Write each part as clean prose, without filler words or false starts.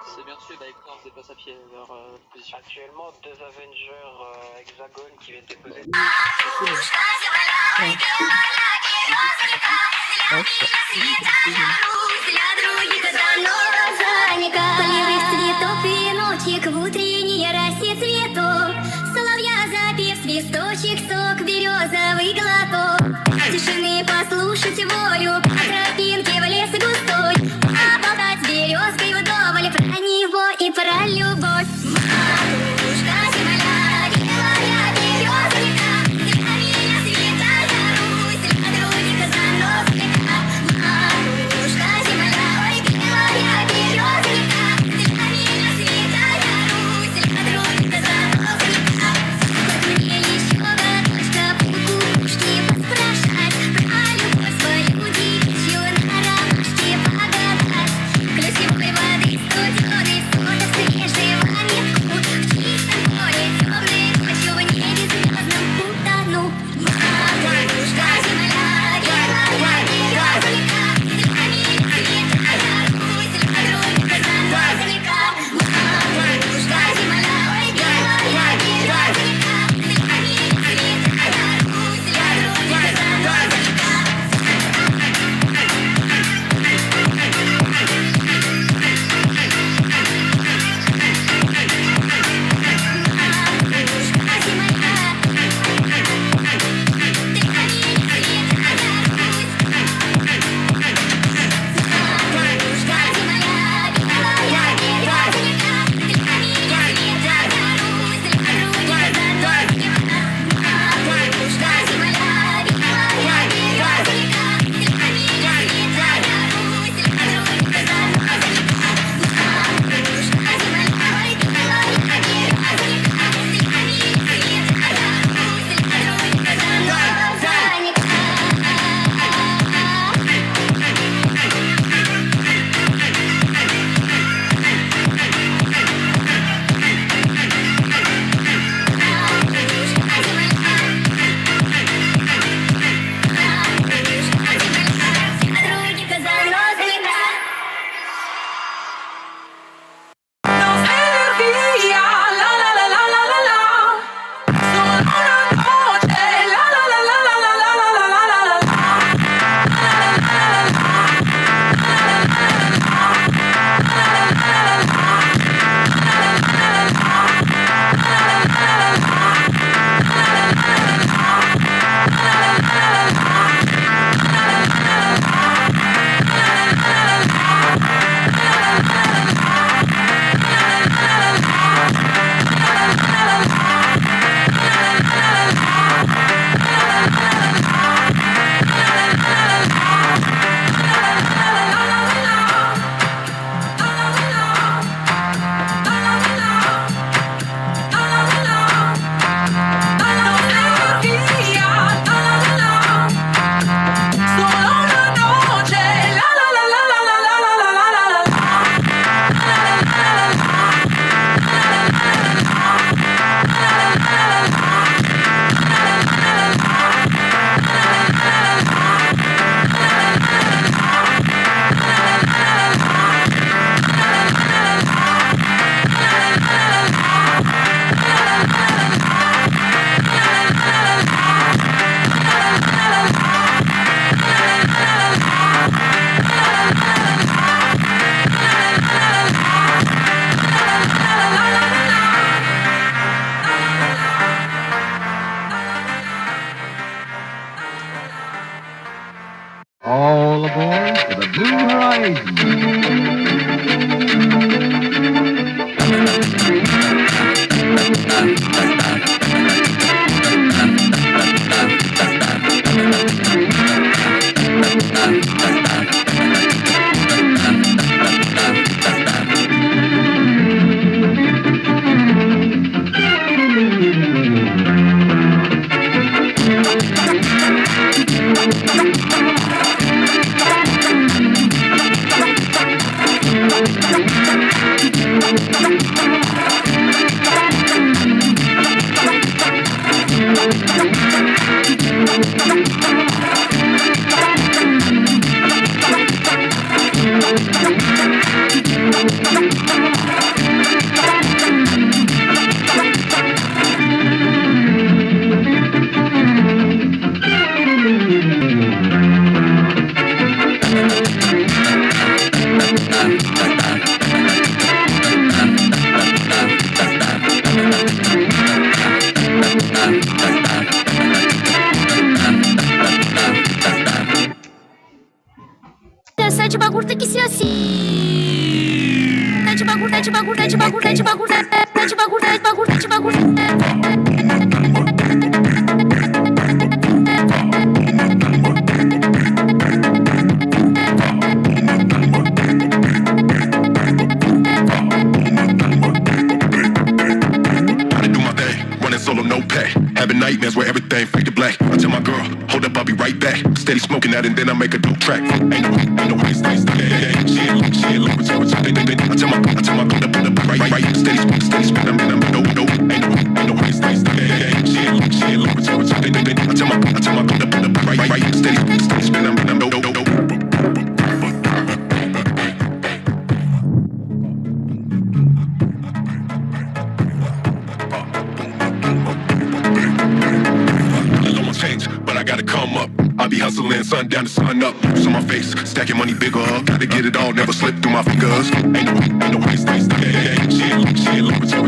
C'est bien sûr, Hector se déplace à pied vers position. Actuellement, 2 Avengers hexagone qui viennent déposer. Полевых цветов веночек в утренней росе цветок. Соловья запев, свисточек, сок, березовый глоток. Тишины послушать волю, по тропинке в лес густой. Поболтать с березкой вдоволь про него и про любовь. Матушка земля, белая березовика, для меня святая Русь, для других заносчика. Матушка земля, ой, белая березовика, для меня святая Русь, для других заносчика. Вот мне еще годочка по кукушке поспрашать, про любовь свою девичью на ромашке погадать. Ключевой воды студеной, соток свежего ветку, в чистом поле темной ночью в небе звездном утону. Матушка земля, белая березовика, для меня святая Русь, для других заносчика. Матушка земля, ой, белая березовика, для меня святая Русь, для других заносчика. All aboard for the Blue Horizon. Thank you. Solo, no pay. Having nightmares where everything fade to black. I tell my girl, hold up, I'll be right back. Steady smoking that and then I make a dope track. Ain't no way, stay. Shit, look what you I tell my hold up, right. Steady spin, I'm no. Ain't no way, stay. Shit, look what you I tell my hold up, right. Steady spin, I'm no. But I gotta come up. I be hustling, sun down to sun up. So my face, stacking money bigger. Gotta get it all, never slip through my fingers. Ain't no way, stay. Shit, look what you I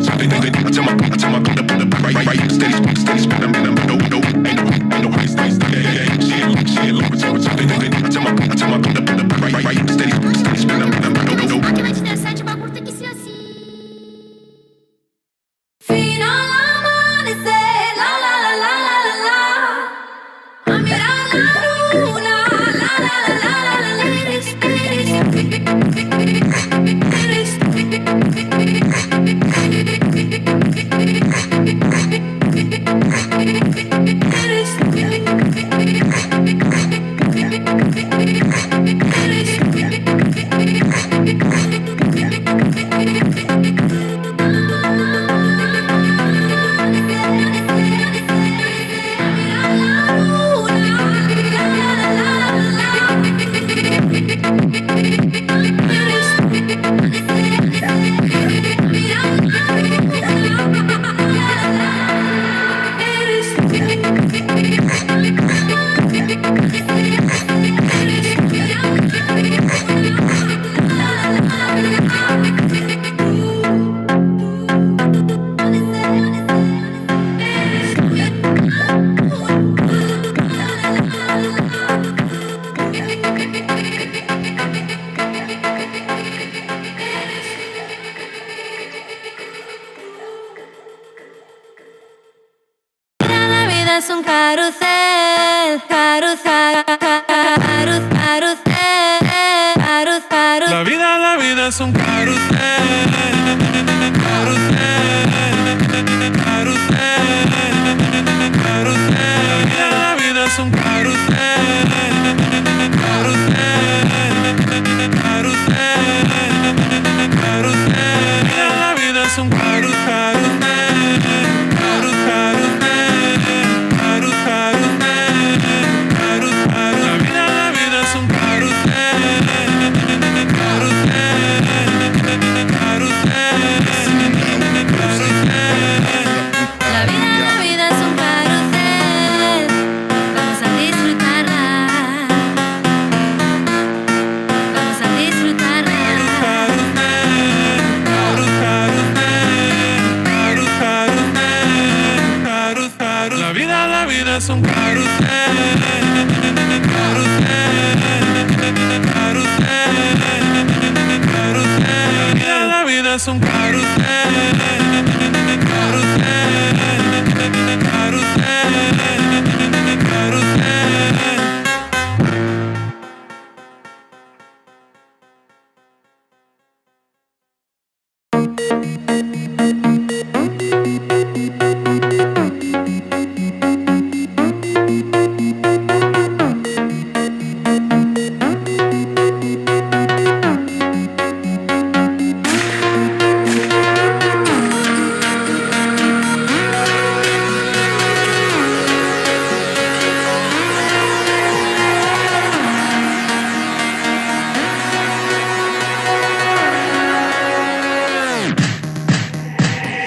tell my put up, right. Steady spin, I'm no. Ain't no way, stay. Shit, look what you I tell my put up, right. Steady spin, I'm no. Aqui vai te dançar de bagulho que se assim. Final amanecer, la la la la la la la. A mirar la luna, la la la la la la. Eres. Es un carrusel, La vida es un carrusel, La vida es un carrusel, La vida es un carrusel. La vida es un carrusel, la vida es un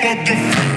Fuck